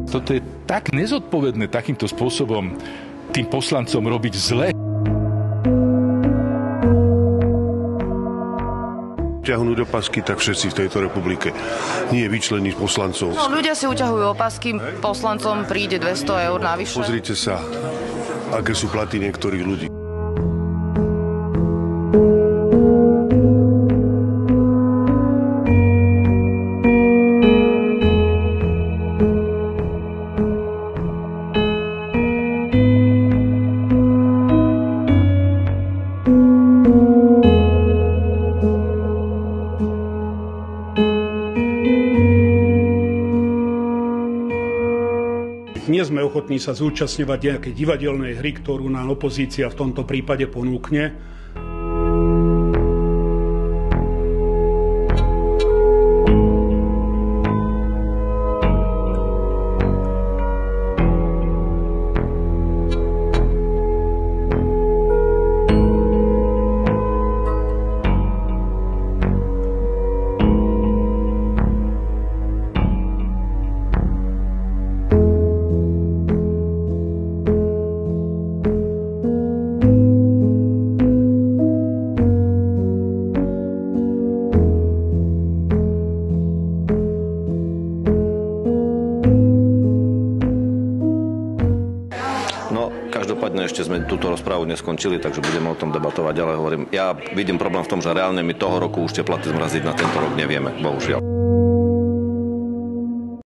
Toto je tak nezodpovedné takýmto spôsobom tým poslancom robiť zle. Ťahnúť opasky, tak všetci v tejto republike. Nie vyčleniť poslancov. No, ľudia si uťahujú opasky, poslancom príde 200 eur navyše. Pozrite sa, aké sú platy niektorých ľudí. Nie sme ochotní sa zúčastňovať nejakej divadelnej hry, ktorú nám opozícia v tomto prípade ponúkne. Každopádne ešte sme túto rozprávu neskončili, takže budeme o tom debatovať, ale hovorím, ja vidím problém v tom, že reálne my toho roku už tie platy zmraziť na tento rok nevieme, bohužiaľ.